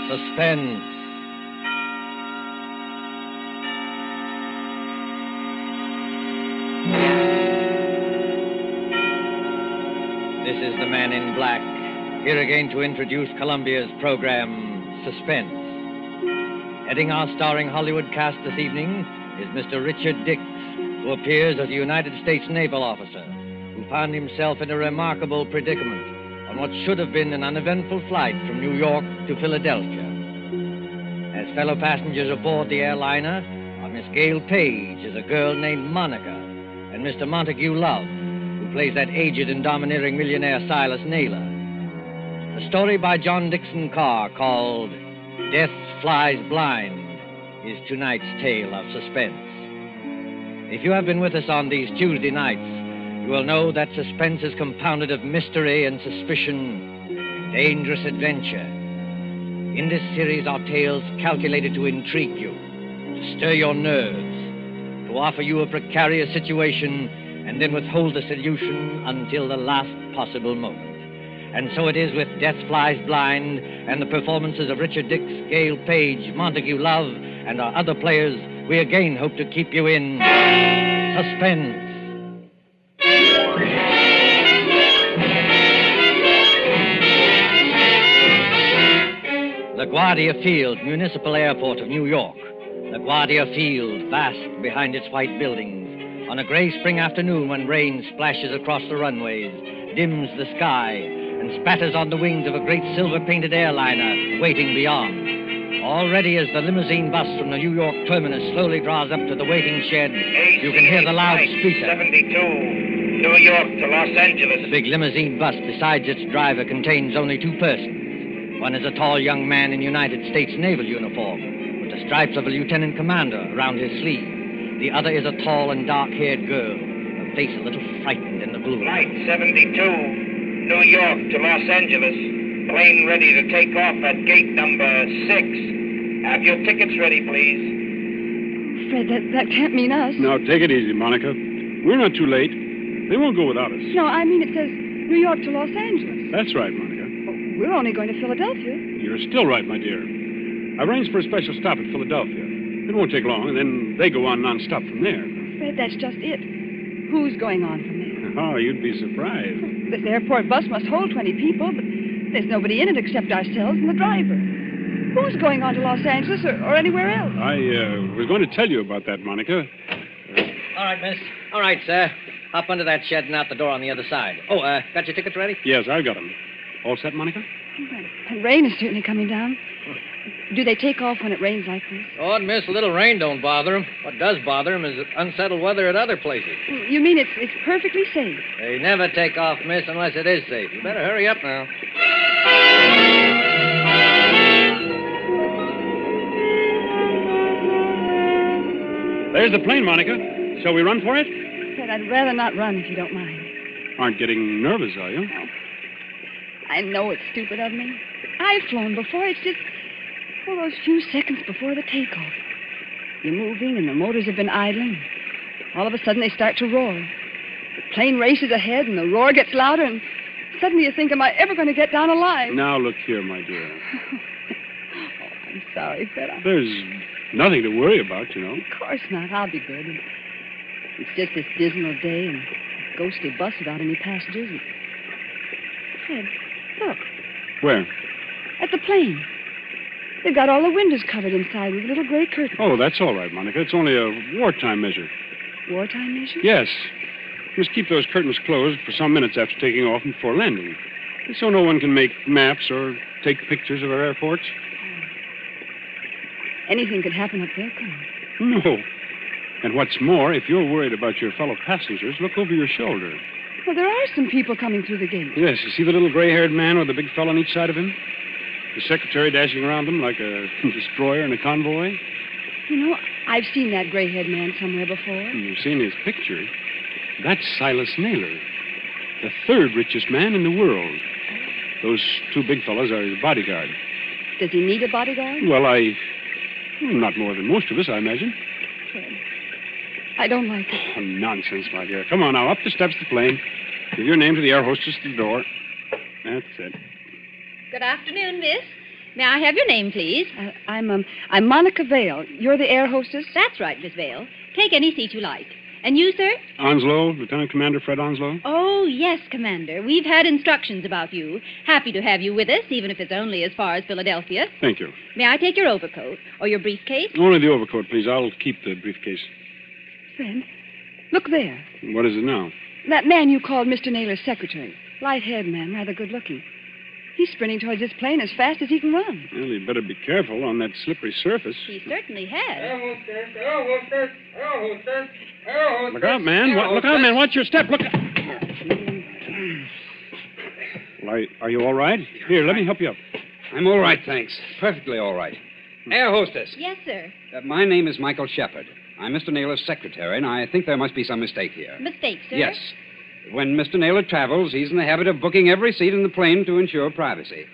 Suspense. This is the Man in Black, here again to introduce Columbia's program, Suspense. Heading our starring Hollywood cast this evening is Mr. Richard Dix, who appears as a United States naval officer who found himself in a remarkable predicament on what should have been an uneventful flight from New York to Philadelphia. As fellow passengers aboard the airliner are Miss Gail Page as a girl named Monica and Mr. Montague Love, who plays that aged and domineering millionaire Silas Naylor. A story by John Dixon Carr called Death Flies Blind is tonight's tale of suspense. If you have been with us on these Tuesday nights, you will know that suspense is compounded of mystery and suspicion, dangerous adventure. In this series are tales calculated to intrigue you, to stir your nerves, to offer you a precarious situation and then withhold the solution until the last possible moment. And so it is with Death Flies Blind and the performances of Richard Dix, Gail Page, Montague Love, and our other players, we again hope to keep you in suspense. LaGuardia Field, Municipal Airport of New York. LaGuardia Field, vast behind its white buildings. On a gray spring afternoon when rain splashes across the runways, dims the sky, and spatters on the wings of a great silver-painted airliner waiting beyond. Already as the limousine bus from the New York terminus slowly draws up to the waiting shed, you can hear the loudspeaker. 72, New York to Los Angeles. The big limousine bus, besides its driver, contains only two persons. One is a tall young man in United States naval uniform, with the stripes of a lieutenant commander around his sleeve. The other is a tall and dark-haired girl, her face a little frightened in the gloom. Flight 72, New York to Los Angeles. Plane ready to take off at gate number 6. Have your tickets ready, please. Fred, that can't mean us. Now, take it easy, Monica. We're not too late. They won't go without us. No, I mean it says New York to Los Angeles. That's right, Monica. We're only going to Philadelphia. You're still right, my dear. I arranged for a special stop at Philadelphia. It won't take long, and then they go on non-stop from there. Fred, that's just it. Who's going on from there? Oh, you'd be surprised. This airport bus must hold 20 people, but there's nobody in it except ourselves and the driver. Who's going on to Los Angeles or anywhere else? I was going to tell you about that, Monica. All right, miss. All right, sir. Hop under that shed and out the door on the other side. Oh, got your tickets ready? Yes, I've got them. All set, Monica? The rain is certainly coming down. Do they take off when it rains like this? Oh, miss, a little rain don't bother them. What does bother them is unsettled weather at other places. You mean it's perfectly safe? They never take off, miss, unless it is safe. You better hurry up now. There's the plane, Monica. Shall we run for it? Fred, I'd rather not run if you don't mind. Aren't getting nervous, are you? No. I know it's stupid of me. I've flown before. It's just those few seconds before the takeoff. You're moving and the motors have been idling. All of a sudden they start to roar. The plane races ahead and the roar gets louder and suddenly you think, am I ever going to get down alive? Now, look here, my dear. Oh, I'm sorry, Fred. There's nothing to worry about, you know. Of course not. I'll be good. It's just this dismal day and a ghostly bus without any passengers. And... Fred, look. Where? At the plane. They've got all the windows covered inside with little gray curtains. Oh, that's all right, Monica. It's only a wartime measure. Wartime measure? Yes. Must keep those curtains closed for some minutes after taking off and before landing. So no one can make maps or take pictures of our airports. Anything could happen up there, couldn't it? No. And what's more, if you're worried about your fellow passengers, look over your shoulder. Well, there are some people coming through the gate. Yes, you see the little gray-haired man with the big fellow on each side of him? The secretary dashing around them like a destroyer in a convoy? You know, I've seen that gray-haired man somewhere before. You've seen his picture. That's Silas Naylor, the third richest man in the world. Those two big fellows are his bodyguard. Does he need a bodyguard? Well, not more than most of us, I imagine. Fred, I don't like it. Oh, nonsense, my dear. Come on now, up the steps of the plane. Give your name to the air hostess at the door. That's it. Good afternoon, miss. May I have your name, please? I'm Monica Vale. You're the air hostess? That's right, Miss Vale. Take any seat you like. And you, sir? Onslow, Lieutenant Commander Fred Onslow. Oh, yes, Commander. We've had instructions about you. Happy to have you with us, even if it's only as far as Philadelphia. Thank you. May I take your overcoat or your briefcase? Only the overcoat, please. I'll keep the briefcase. Fred, look there. What is it now? That man you called Mr. Naylor's secretary. Light-haired man, rather good-looking. He's sprinting towards this plane as fast as he can run. Well, he'd better be careful on that slippery surface. He certainly has. Look out, man. Look out, man. Watch your step. Look out. Well, are you all right? Here, let me help you up. I'm all right, thanks. Perfectly all right. Air hostess. Yes, sir. My name is Michael Shepard. I'm Mr. Naylor's secretary, and I think there must be some mistake here. Mistake, sir? Yes. When Mr. Naylor travels, he's in the habit of booking every seat in the plane to ensure privacy.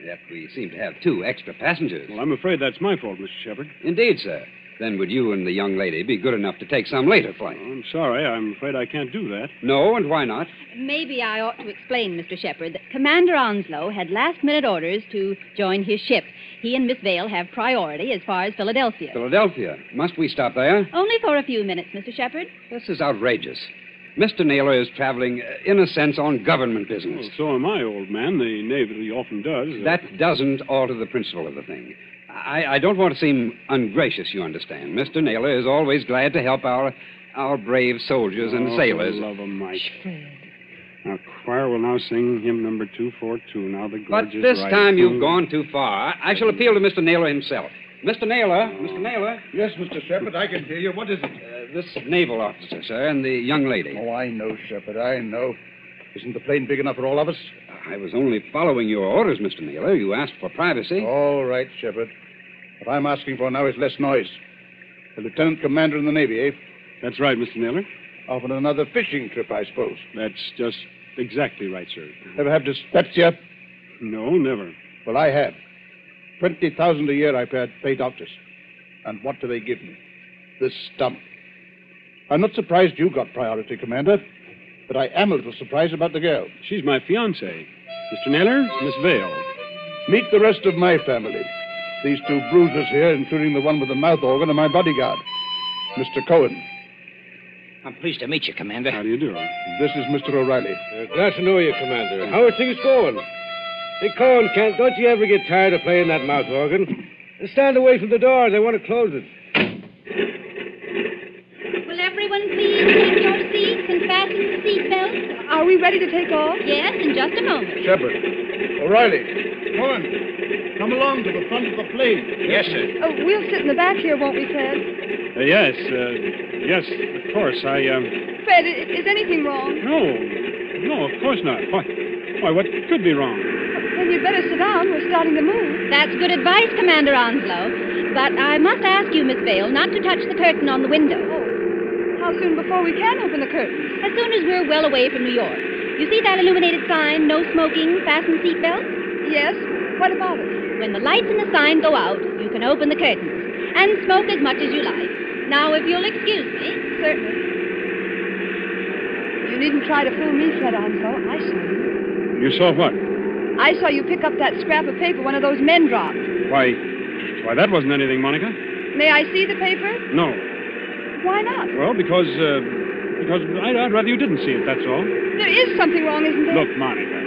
Yet we seem to have 2 extra passengers. Well, I'm afraid that's my fault, Mr. Shepard. Indeed, sir. Then would you and the young lady be good enough to take some later flight? Oh, I'm sorry. I'm afraid I can't do that. No, and why not? Maybe I ought to explain, Mr. Shepard, that Commander Onslow had last-minute orders to join his ship. He and Miss Vale have priority as far as Philadelphia. Philadelphia. Must we stop there? Only for a few minutes, Mr. Shepard. This is outrageous. Mr. Naylor is traveling, in a sense, on government business. Well, so am I, old man. The Navy often does. That doesn't alter the principle of the thing. I don't want to seem ungracious, you understand. Mr. Naylor is always glad to help our brave soldiers and sailors. For the love of Mike. Fred. Now, choir will now sing hymn number 242. Now the But gorgeous this right time you've through. gone too far. I shall appeal to Mr. Naylor himself. Mr. Naylor. Yes, Mr. Shepard, I can hear you. What is it? This naval officer, sir, and the young lady. Oh, I know, Shepard, I know. Isn't the plane big enough for all of us? I was only following your orders, Mr. Naylor. You asked for privacy. All right, Shepard. What I'm asking for now is less noise. The lieutenant commander in the Navy, eh? That's right, Mr. Naylor. Off on another fishing trip, I suppose. That's just exactly right, sir. Ever have dyspepsia? No, never. Well, I have. 20,000 a year I pay doctors. And what do they give me? This stump. I'm not surprised you got priority, Commander, but I am a little surprised about the girl. She's my fiancée. Mr. Naylor, Miss Vale. Meet the rest of my family. These 2 bruisers here, including the one with the mouth organ, are my bodyguard, Mr. Cohen. I'm pleased to meet you, Commander. How do you do? This is Mr. O'Reilly. Glad to know you, Commander. How are things going? Hey, Cohen, don't you ever get tired of playing that mouth organ? Stand away from the door. They want to close it. Will everyone please take your seats and fasten the seatbelts? Are we ready to take off? Yes, in just a moment. Shepard. O'Reilly. Cohen. Come along to the front of the plane. Yes, sir. Oh, we'll sit in the back here, won't we, Fred? Yes, of course. Fred, is anything wrong? No, of course not. Why, what could be wrong? Then you'd better sit down. We're starting to move. That's good advice, Commander Onslow. But I must ask you, Miss Vale, not to touch the curtain on the window. How soon before we can open the curtain? As soon as we're well away from New York. You see that illuminated sign, no smoking, fasten seatbelts? Yes. What about it? When the lights in the sign go out, you can open the curtains and smoke as much as you like. Now, if you'll excuse me. Certainly. You needn't try to fool me, Fred Onslow. I saw you. You saw what? I saw you pick up that scrap of paper one of those men dropped. Why, that wasn't anything, Monica. May I see the paper? No. Why not? Well, because I'd rather you didn't see it, that's all. There is something wrong, isn't there? Look, Monica,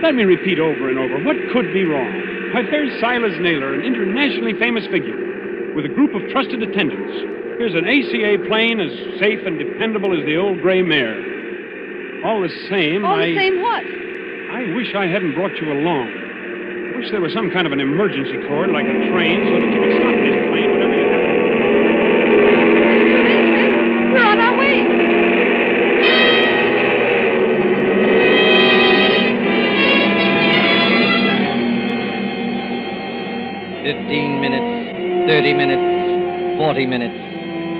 let me repeat over and over. What could be wrong? Why, there's Silas Naylor, an internationally famous figure, with a group of trusted attendants. Here's an ACA plane as safe and dependable as the old gray mare. All the same, All the same what? I wish I hadn't brought you along. I wish there was some kind of an emergency cord, like a train, so that you could stop this plane whenever you have to. We're on our way. minutes, 30 minutes, 40 minutes.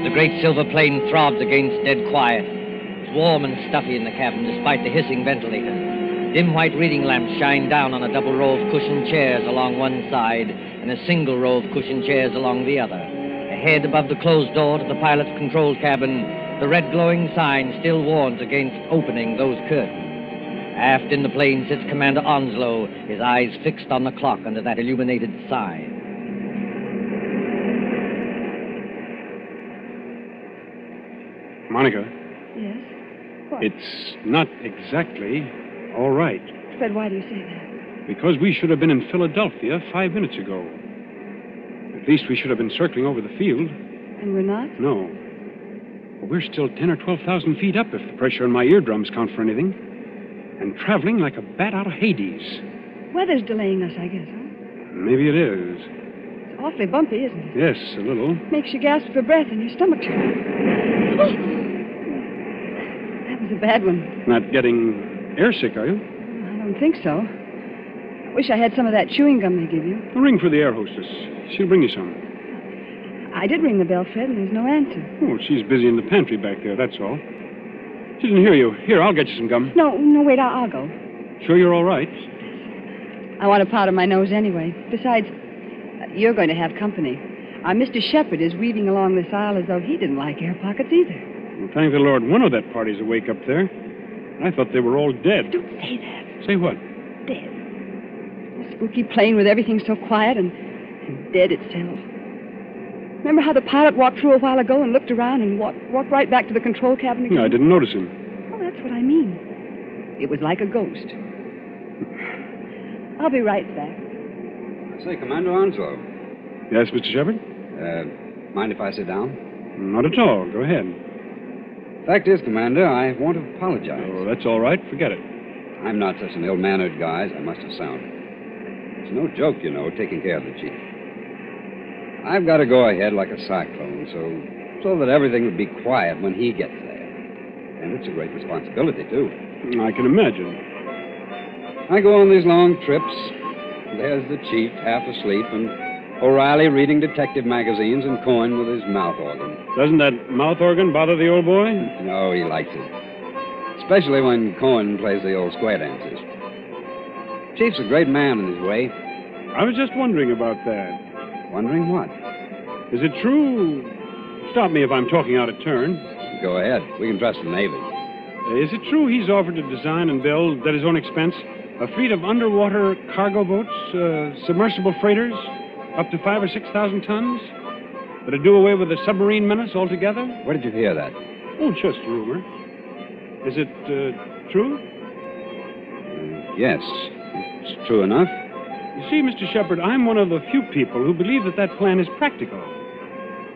The great silver plane throbs against dead quiet. It's warm and stuffy in the cabin, despite the hissing ventilators. Dim white reading lamps shine down on a double row of cushioned chairs along one side and a single row of cushioned chairs along the other. Ahead, above the closed door to the pilot's control cabin, the red glowing sign still warns against opening those curtains. Aft in the plane sits Commander Onslow, his eyes fixed on the clock under that illuminated sign. Monica, Yes? What? it's not exactly all right. Fred, why do you say that? Because we should have been in Philadelphia 5 minutes ago. At least we should have been circling over the field. And we're not? No. Well, we're still 10 or 12,000 feet up if the pressure on my eardrums count for anything. And traveling like a bat out of Hades. Weather's delaying us, I guess, huh? Maybe it is. It's awfully bumpy, isn't it? Yes, a little. Makes you gasp for breath and your stomach turns. Oh! That was a bad one. Not getting airsick, are you? I don't think so. I wish I had some of that chewing gum they give you. A ring for the air hostess. She'll bring you some. I did ring the bell, Fred, and there's no answer. Oh, she's busy in the pantry back there, that's all. She didn't hear you. Here, I'll get you some gum. No, wait, I'll go. Sure you're all right? I want to powder my nose anyway. Besides, you're going to have company. Our Mr. Shepherd is weaving along this aisle as though he didn't like air pockets either. Well, thank the Lord one of that party's awake up there. I thought they were all dead. Don't say that. Say what? Dead. A spooky plane with everything so quiet and dead itself. Remember how the pilot walked through a while ago and looked around and walked right back to the control cabin again? Yeah, I didn't notice him. Oh, that's what I mean. It was like a ghost. I'll be right back. I say, Commander Onslow. Yes, Mr. Shepherd? Mind if I sit down? Not at all. Go ahead. Fact is, Commander, I want to apologize. Oh, that's all right. Forget it. I'm not such an ill-mannered guy as I must have sounded. It's no joke, you know, taking care of the chief. I've got to go ahead like a cyclone so that everything would be quiet when he gets there. And it's a great responsibility, too. I can imagine. I go on these long trips. There's the chief half asleep and O'Reilly reading detective magazines and Cohen with his mouth organ. Doesn't that mouth organ bother the old boy? No, he likes it. Especially when Cohen plays the old square dances. Chief's a great man in his way. I was just wondering about that. Wondering what? Is it true? Stop me if I'm talking out of turn. Go ahead. We can trust the Navy. Is it true he's offered to design and build, at his own expense, a fleet of underwater cargo boats, submersible freighters, up to 5,000 or 6,000 tons? That'll do away with the submarine menace altogether? Where did you hear that? Oh, just rumor. Is it true? Yes, it's true enough. You see, Mr. Shepherd, I'm one of the few people who believe that plan is practical.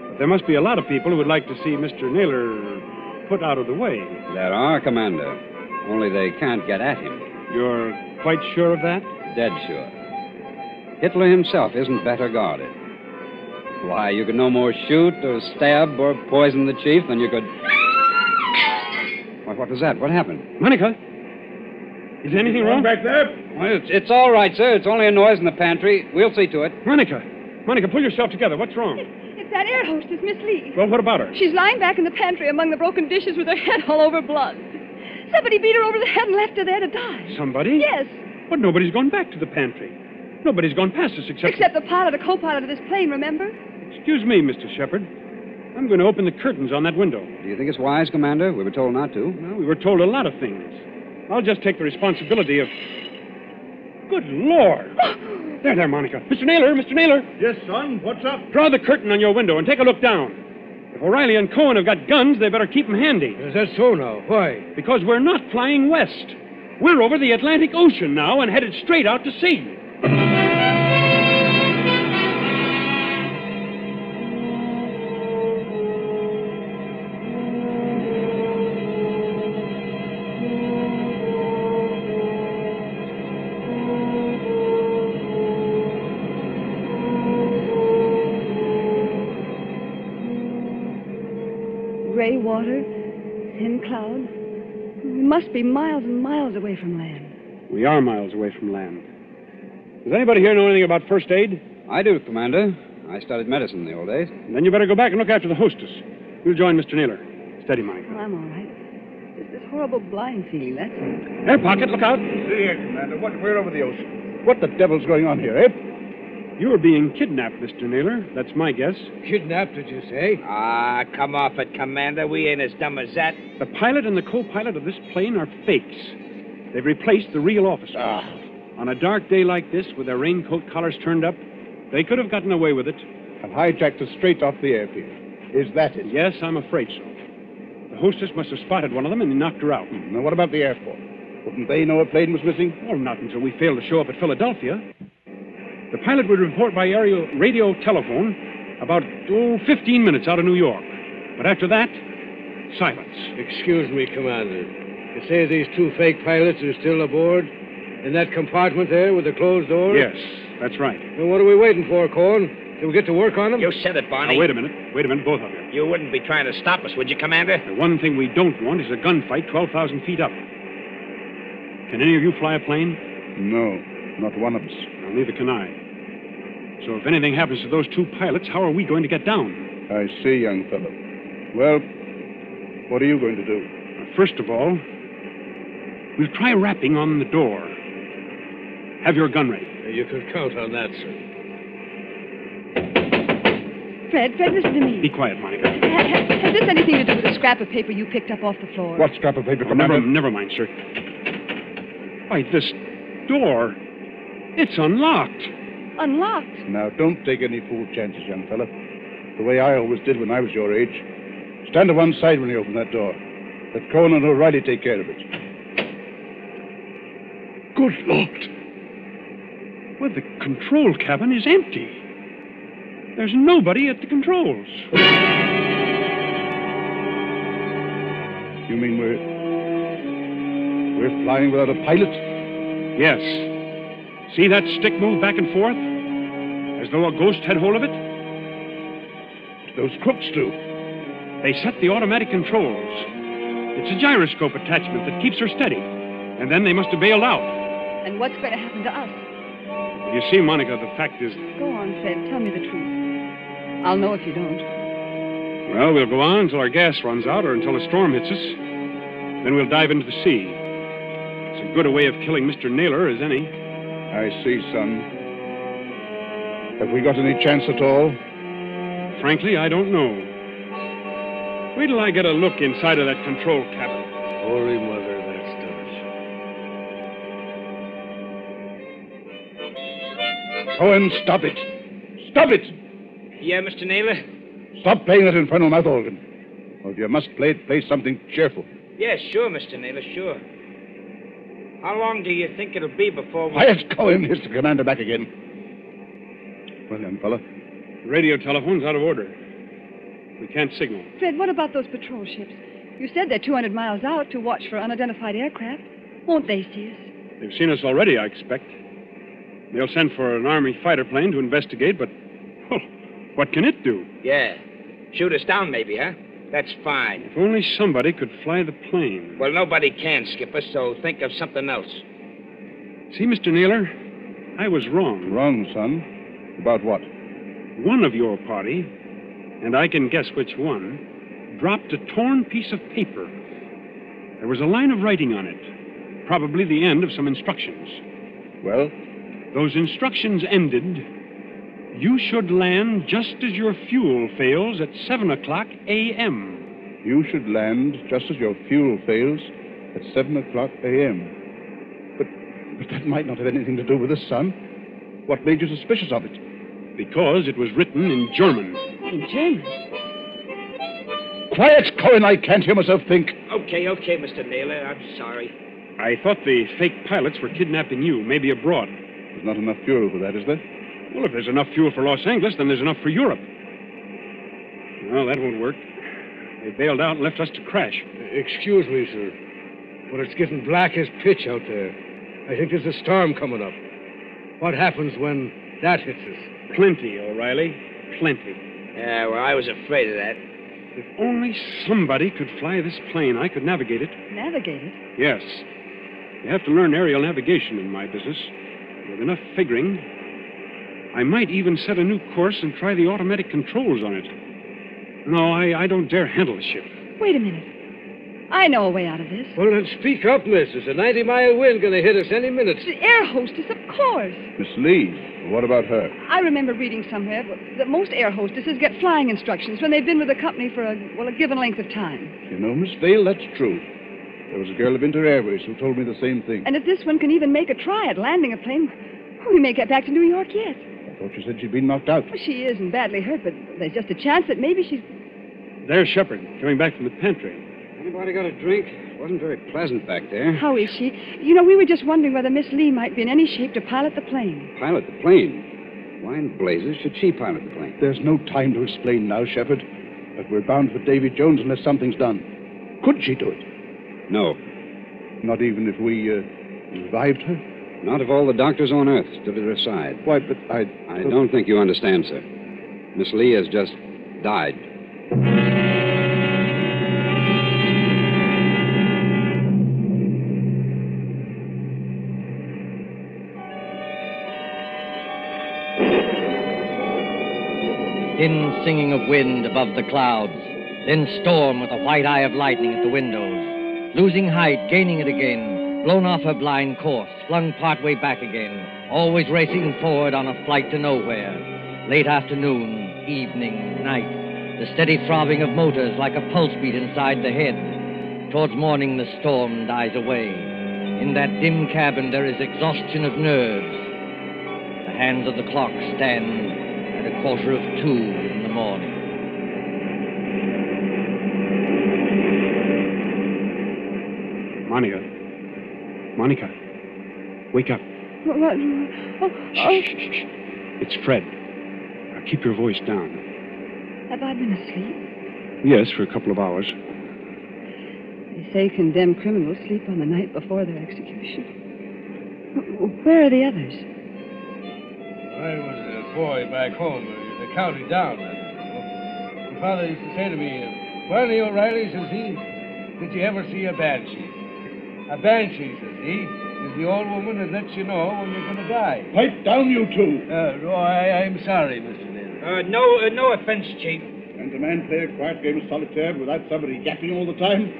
But there must be a lot of people who would like to see Mr. Naylor put out of the way. There are, Commander. Only they can't get at him. You're quite sure of that? Dead sure. Hitler himself isn't better guarded. Why, you could no more shoot or stab or poison the chief than you could... Why, what was that? What happened? Monica? Is anything wrong? Back there? Well, it's all right, sir. It's only a noise in the pantry. We'll see to it. Monica, pull yourself together. What's wrong? It's that air hostess, Miss Lee. Well, what about her? She's lying back in the pantry among the broken dishes with her head all over blood. Somebody beat her over the head and left her there to die. Somebody? Yes. But nobody's gone back to the pantry. Nobody's gone past us except the pilot or co-pilot of this plane, remember? Excuse me, Mr. Shepherd. I'm going to open the curtains on that window. Do you think it's wise, Commander? We were told not to. Well, we were told a lot of things. I'll just take the responsibility of... Good Lord! There, Monica. Mr. Naylor! Yes, son. What's up? Draw the curtain on your window and take a look down. If O'Reilly and Cohen have got guns, they better keep them handy. Is that so now? Why? Because we're not flying west. We're over the Atlantic Ocean now and headed straight out to sea. Gray water, thin cloud. We must be miles and miles away from land. We are miles away from land. Does anybody here know anything about first aid? I do, Commander. I studied medicine in the old days. Then you better go back and look after the hostess. We'll join Mr. Naylor. Steady, Monica. Well, I'm all right. Just this horrible blind feeling, that's all. Air pocket, look out. See here, Commander. We're over the ocean. What the devil's going on here, eh? You're being kidnapped, Mr. Naylor. That's my guess. Kidnapped, did you say? Ah, come off it, Commander. We ain't as dumb as that. The pilot and the co-pilot of this plane are fakes. They've replaced the real officer. Ah. On a dark day like this, with their raincoat collars turned up, they could have gotten away with it. And hijacked us straight off the airfield. Is that it? Yes, I'm afraid so. The hostess must have spotted one of them and knocked her out. Now, what about the airport? Wouldn't they know a plane was missing? Well, not until we failed to show up at Philadelphia. The pilot would report by aerial radio telephone about, 15 minutes out of New York. But after that, silence. Excuse me, Commander. You say these two fake pilots are still aboard? In that compartment there with the closed door? Yes, that's right. Then what are we waiting for, Cohen? Till we get to work on them? You said it, Barney. Now, wait a minute, both of you. You wouldn't be trying to stop us, would you, Commander? The one thing we don't want is a gunfight 12,000 feet up. Can any of you fly a plane? No, not one of us. Well, neither can I. So if anything happens to those two pilots, how are we going to get down? I see, young fellow. Well, what are you going to do? First of all, we'll try rapping on the door. Have your gun ready. You can count on that, sir. Fred, listen to me. Be quiet, Monica. Has this anything to do with the scrap of paper you picked up off the floor? What scrap of paper, Oh, Commander? never mind, sir. Why, this door, it's unlocked. Unlocked? Now, don't take any fool chances, young fella. The way I always did when I was your age. Stand to one side when you open that door. Let Cohen and O'Reilly take care of it. Good Lord. Well, the control cabin is empty. There's nobody at the controls. You mean we're flying without a pilot? Yes. See that stick move back and forth? As though a ghost had hold of it? Those crooks do. They set the automatic controls. It's a gyroscope attachment that keeps her steady. And then they must have bailed out. And what's going to happen to us? Well, you see, Monica, the fact is... Go on, Fred. Tell me the truth. I'll know if you don't. Well, we'll go on until our gas runs out or until a storm hits us. Then we'll dive into the sea. It's as good a way of killing Mr. Naylor as any. I see, son. Have we got any chance at all? Frankly, I don't know. Wait till I get a look inside of that control cabin. Holy Mother, that's done. Cohen, stop it. Stop it! Yeah, Mr. Naylor? Stop playing that infernal mouth organ. Or if you must play it, play something cheerful. Yeah, sure, Mr. Naylor, sure. How long do you think it'll be before we... Quiet, Cohen. Here's the commander back again. Well, young fella. The radio telephone's out of order. We can't signal. Fred, what about those patrol ships? You said they're 200 miles out to watch for unidentified aircraft. Won't they see us? They've seen us already, I expect. They'll send for an Army fighter plane to investigate, but... Oh, what can it do? Yeah. Shoot us down, maybe, huh? That's fine. If only somebody could fly the plane. Well, nobody can, Skipper, so think of something else. See, Mr. Naylor, I was wrong. Wrong, son. About what? One of your party, and I can guess which one, dropped a torn piece of paper. There was a line of writing on it, probably the end of some instructions. Well? Those instructions ended, you should land just as your fuel fails at 7 o'clock a.m. You should land just as your fuel fails at 7 o'clock a.m. But that might not have anything to do with us, son. What made you suspicious of it? Because it was written in German. In German? Quiet, Cohen. I can't hear myself think. Okay, Mr. Naylor. I'm sorry. I thought the fake pilots were kidnapping you, maybe abroad. There's not enough fuel for that, is there? Well, if there's enough fuel for Los Angeles, then there's enough for Europe. Well, that won't work. They bailed out and left us to crash. Excuse me, sir, but it's getting black as pitch out there. I think there's a storm coming up. What happens when that hits us? Plenty, O'Reilly. Plenty. Yeah, well, I was afraid of that. If only somebody could fly this plane, I could navigate it. Navigate it? Yes. You have to learn aerial navigation in my business. With enough figuring, I might even set a new course and try the automatic controls on it. No, I don't dare handle the ship. Wait a minute. I know a way out of this. Well, then speak up, miss. There's a 90-mile wind going to hit us any minute. The air hostess, of course. Miss Lee, what about her? I remember reading somewhere that most air hostesses get flying instructions when they've been with a company for a given length of time. You know, Miss Dale, that's true. There was a girl of Inter Airways who told me the same thing. And if this one can even make a try at landing a plane, we may get back to New York yet. I thought you said she'd been knocked out. Well, she isn't badly hurt, but there's just a chance that maybe she's... There's Shepard, coming back from the pantry. Anybody got a drink? It wasn't very pleasant back there. How is she? You know, we were just wondering whether Miss Lee might be in any shape to pilot the plane. Pilot the plane? Why in blazes should she pilot the plane? There's no time to explain now, Shepard. But we're bound for Davy Jones unless something's done. Could she do it? No. Not even if we revived her? Not if all the doctors on Earth stood at her side. Why, but I don't think you understand, sir. Miss Lee has just died. Thin singing of wind above the clouds, then storm with a white eye of lightning at the windows. Losing height, gaining it again, blown off her blind course, flung partway back again, always racing forward on a flight to nowhere. Late afternoon, evening, night, the steady throbbing of motors like a pulse beat inside the head. Towards morning, the storm dies away. In that dim cabin, there is exhaustion of nerves. The hands of the clock stand at 1:45 in the morning. Monica, wake up. What? Oh. Shh. It's Fred. Now keep your voice down. Have I been asleep? Yes, for a couple of hours. They say condemned criminals sleep on the night before their execution. Where are the others? I was a boy back home in the county down there. My father used to say to me, Barney O'Reilly, says he, did you ever see a banshee? A banshee, says he, is the old woman that lets you know when you're going to die. Pipe down, you two. I'm sorry, Mr. Naylor. No offense, Chief. Can the man play a quiet game of solitaire without somebody yapping all the time?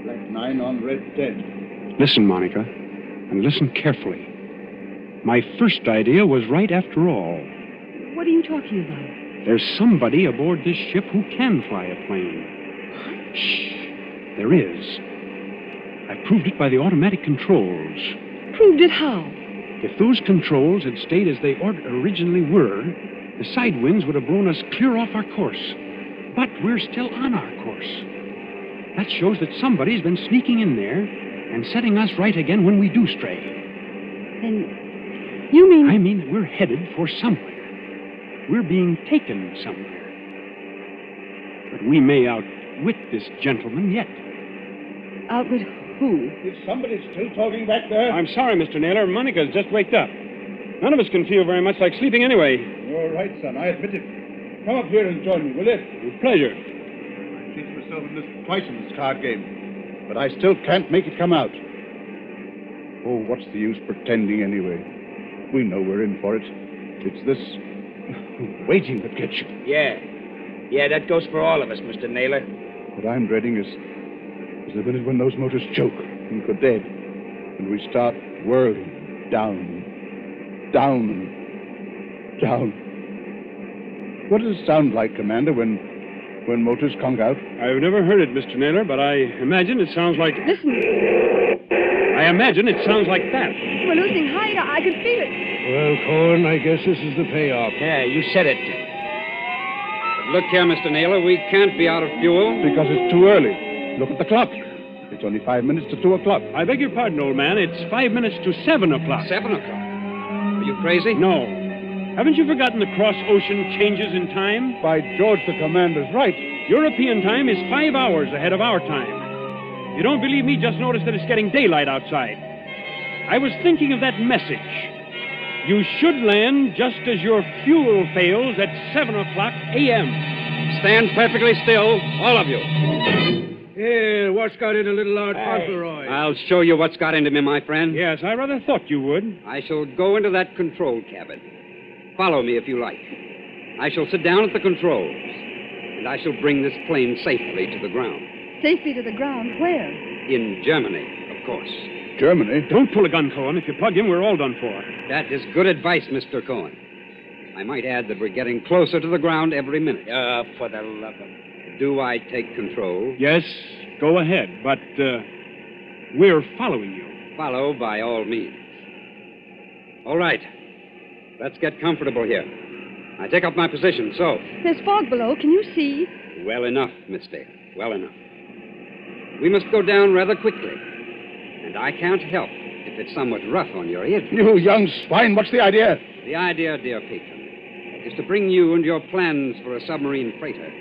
Black 9 on red 10. Listen, Monica, and listen carefully. My first idea was right after all. What are you talking about? There's somebody aboard this ship who can fly a plane. Shh. There is. I proved it by the automatic controls. Proved it how? If those controls had stayed as they originally were, the side winds would have blown us clear off our course. But we're still on our course. That shows that somebody's been sneaking in there and setting us right again when we do stray. Then you mean... I mean that we're headed for somewhere. We're being taken somewhere. But we may outwit this gentleman yet. Outwit who? Is somebody still talking back there? I'm sorry, Mr. Naylor. Monica's just waked up. None of us can feel very much like sleeping anyway. You're right, son. I admit it. Come up here and join me, will you? With pleasure. I've cheated myself in this twice in this card game, but I still can't make it come out. Oh, what's the use pretending anyway? We know we're in for it. It's this waiting that gets you. Yeah, that goes for all of us, Mr. Naylor. What I'm dreading is the minute when those motors choke and go dead, and we start whirling down. What does it sound like, Commander, when motors conk out? I've never heard it, Mr. Naylor, but I imagine it sounds like... Listen. I imagine it sounds like that. We're losing height. I can feel it. Well, Cohen, I guess this is the payoff. Yeah, you said it. But look here, Mr. Naylor, we can't be out of fuel. Because it's too early. Look at the clock. It's only 5 minutes to 2 o'clock. I beg your pardon, old man. It's 5 minutes to 7 o'clock. 7 o'clock. Are you crazy? No. Haven't you forgotten the cross-ocean changes in time? By George, the Commander's right. European time is 5 hours ahead of our time. If you don't believe me, just notice that it's getting daylight outside. I was thinking of that message. You should land just as your fuel fails at 7 o'clock a.m. Stand perfectly still, all of you. Yeah, what's got into little Lord Fauntleroy? I'll show you what's got into me, my friend. Yes, I rather thought you would. I shall go into that control cabin. Follow me if you like. I shall sit down at the controls, and I shall bring this plane safely to the ground. Safely to the ground? Where? In Germany, of course. Germany? Don't pull a gun, Cohen. If you plug him, we're all done for. That is good advice, Mr. Cohen. I might add that we're getting closer to the ground every minute. For the love of... Do I take control? Yes, go ahead. But We're following you. Follow by all means. All right. Let's get comfortable here. I take up my position, so. There's fog below. Can you see? Well enough, Miss Vale. Well enough. We must go down rather quickly. And I can't help if it's somewhat rough on your ears. You young swine, what's the idea? The idea, dear patron, is to bring you and your plans for a submarine freighter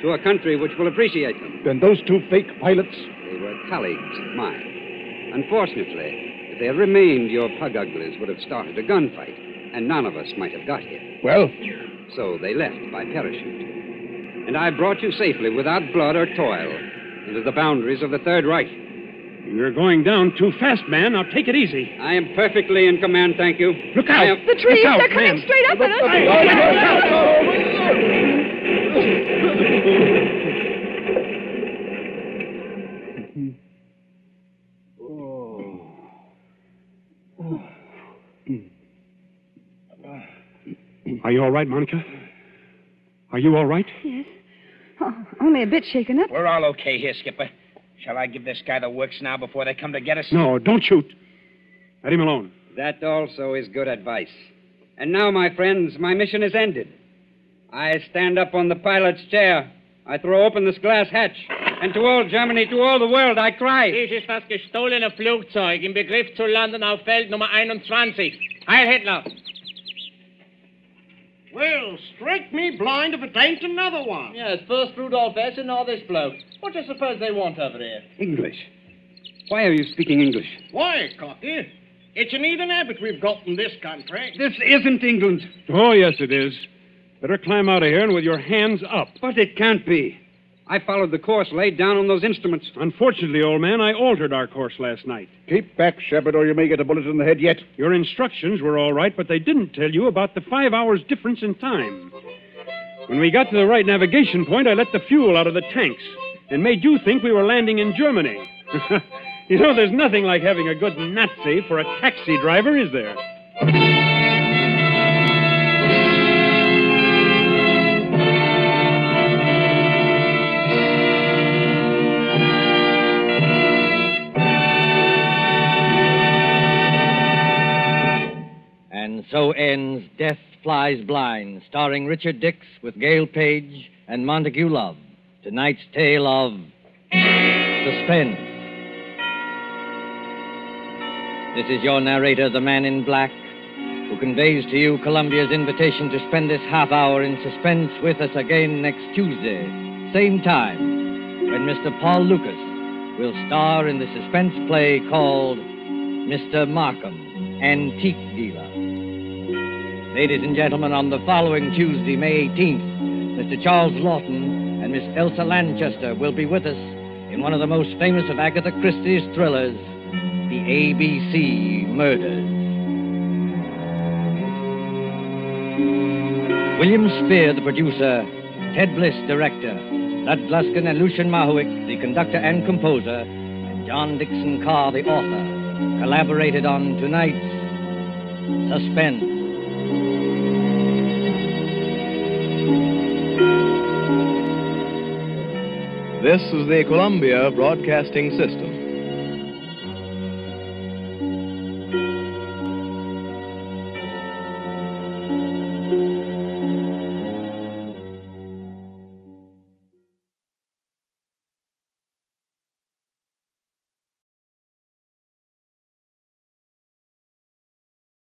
to a country which will appreciate them. Then those two fake pilots? They were colleagues of mine. Unfortunately, if they had remained, your pug uglies would have started a gunfight, and none of us might have got here. Well? So they left by parachute. And I brought you safely, without blood or toil, into the boundaries of the Third Reich. You're going down too fast, man. Now take it easy. I am perfectly in command, thank you. Look out! The trees, Look out, they're coming man. straight up at us. Are you all right, Monica? Are you all right? Yes. Oh, only a bit shaken up. We're all okay here, Skipper. Shall I give this guy the works now before they come to get us? No, don't shoot. Let him alone. That also is good advice. And now, my friends, my mission is ended. I stand up on the pilot's chair. I throw open this glass hatch. And to all Germany, to all the world, I cry. Dies ist das gestohlene Flugzeug im Begriff zu landen auf Feld Nummer 21. Heil Hitler! Well, strike me blind if it ain't another one. Yes, first Rudolph S. and now this bloke. What do you suppose they want over here? English. Why are you speaking English? Why, Cocky? It's an heathen habit we've got in this country. This isn't England. Oh, yes, it is. Better climb out of here and with your hands up. But it can't be. I followed the course laid down on those instruments. Unfortunately, old man, I altered our course last night. Keep back, Shepard, or you may get a bullet in the head yet. Your instructions were all right, but they didn't tell you about the 5 hours difference in time. When we got to the right navigation point, I let the fuel out of the tanks and made you think we were landing in Germany. You know, there's nothing like having a good Nazi for a taxi driver, is there? And so ends Death Flies Blind, starring Richard Dix with Gail Page and Montague Love. Tonight's tale of Suspense. This is your narrator, the Man in Black, who conveys to you Columbia's invitation to spend this half hour in suspense with us again next Tuesday, same time, when Mr. Paul Lucas will star in the suspense play called Mr. Markham, Antique Dealer. Ladies and gentlemen, on the following Tuesday, May 18th, Mr. Charles Lawton and Miss Elsa Lanchester will be with us in one of the most famous of Agatha Christie's thrillers, The ABC Murders. William Spear, the producer, Ted Bliss, director, Lud Gluskin and Lucian Mahowick, the conductor and composer, and John Dixon Carr, the author, collaborated on tonight's Suspense. This is the Columbia Broadcasting System.